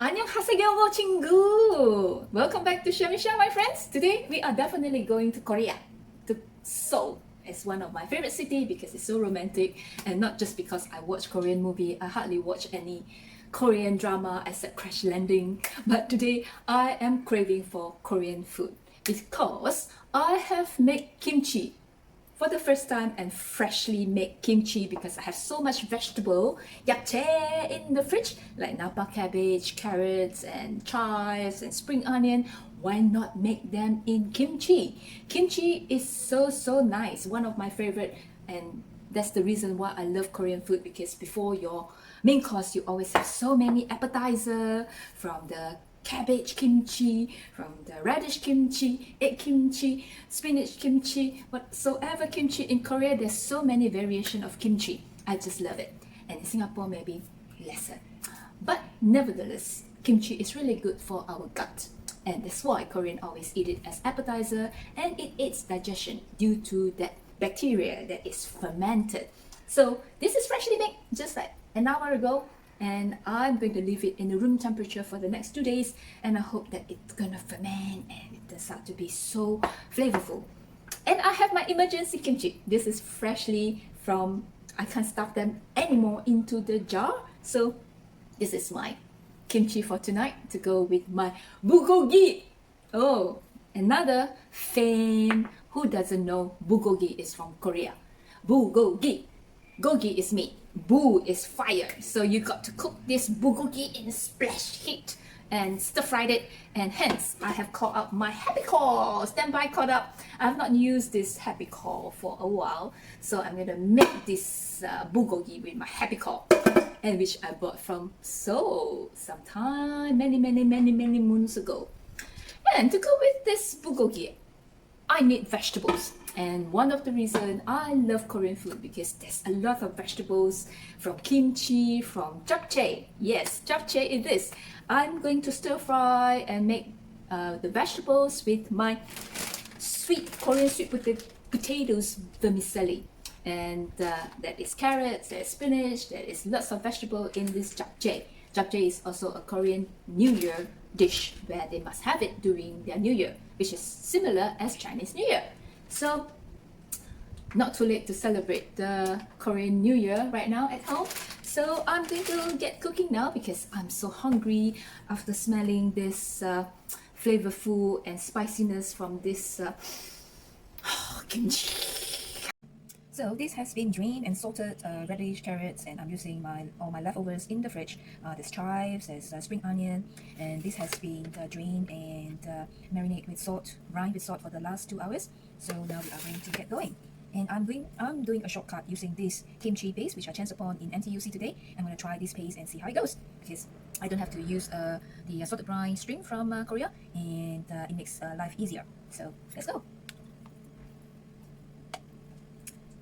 안녕하세요, 친구! Welcome back to Shamisha, my friends. Today we are definitely going to Korea, to Seoul. It's one of my favorite cities because it's so romantic, and not just because I watch Korean movie. I hardly watch any Korean drama except Crash Landing. But today I am craving for Korean food because I have made kimchi for the first time and freshly made kimchi because I have so much vegetable yapchae in the fridge like napa cabbage, carrots and chives and spring onion. Why not make them in kimchi? Kimchi is so nice, one of my favorite, and that's the reason why I love Korean food, because before your main course you always have so many appetizer, from the cabbage kimchi, from the radish kimchi, egg kimchi, spinach kimchi, whatsoever kimchi. In Korea there's so many variation of kimchi. I just love it. And in Singapore maybe lesser. But nevertheless, kimchi is really good for our gut. And that's why Korean always eat it as appetizer, and it aids digestion due to that bacteria that is fermented. So this is freshly made just like an hour ago, and I'm going to leave it in the room temperature for the next 2 days, and I hope that it's gonna ferment and it turns out to be so flavorful. And I have my emergency kimchi. This is freshly from, I can't stuff them anymore into the jar, so this is my kimchi for tonight to go with my bulgogi. Oh, another fame. Who doesn't know bulgogi is from Korea? Bulgogi. Gogi is meat. Bu is fire. So you got to cook this bulgogi in splash heat and stir-fried it, and hence I have called up my happy call. Standby called up. I have not used this happy call for a while, so I'm gonna make this bulgogi with my happy call, and which I bought from Seoul sometime many moons ago. And to go with this bulgogi, I need vegetables. And one of the reasons I love Korean food because there's a lot of vegetables, from kimchi, from japchae. Yes, japchae is this. I'm going to stir fry and make the vegetables with my Korean sweet potatoes vermicelli. And that is carrots, there's spinach, there is lots of vegetable in this japchae. Japchae is also a Korean New Year dish where they must have it during their New Year, which is similar as Chinese New Year. So not too late to celebrate the Korean New Year right now at home. So I'm going to get cooking now because I'm so hungry after smelling this flavorful and spiciness from this kimchi. So this has been drained and salted radish, carrots, and I'm using all my leftovers in the fridge. There's chives, there's spring onion, and this has been drained and marinated with salt, brined with salt for the last 2 hours. So now we are going to get going. And I'm doing a shortcut using this kimchi paste, which I chanced upon in NTUC today. I'm going to try this paste and see how it goes, because I don't have to use the salted brine string from Korea, and it makes life easier. So let's go.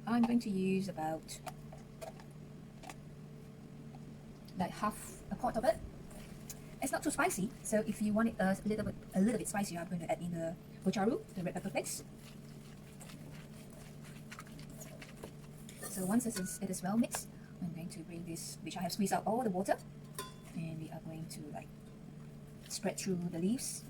I'm going to use about like half a pot of it. It's not too spicy, so if you want it a little bit spicier, I'm going to add in the gocharu, the red pepper flakes. So once it is well mixed, I'm going to bring this, which I have squeezed out all the water, and we are going to like spread through the leaves.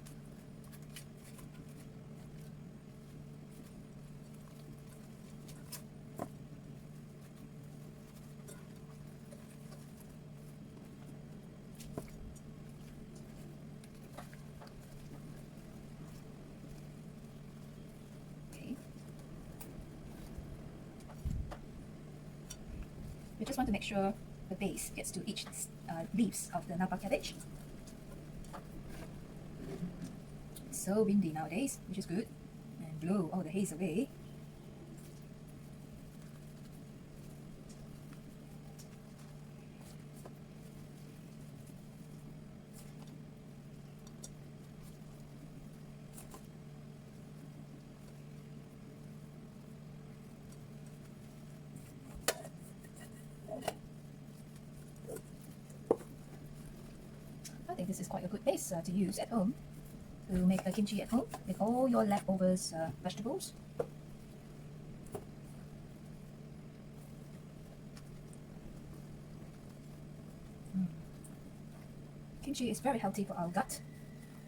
We just want to make sure the base gets to each leaves of the napa cabbage. It's so windy nowadays, which is good, and blow all the haze away. I think this is quite a good base to use at home, to make a kimchi at home with all your leftovers vegetables. kimchi is very healthy for our gut,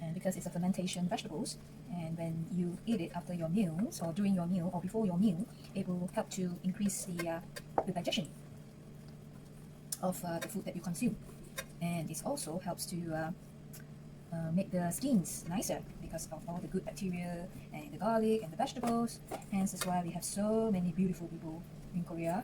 and because it's a fermentation vegetables, and when you eat it after your meals or during your meal or before your meal, it will help to increase the digestion of the food that you consume, and it also helps to make the skins nicer because of all the good bacteria and the garlic and the vegetables. Hence, that's why we have so many beautiful people in Korea.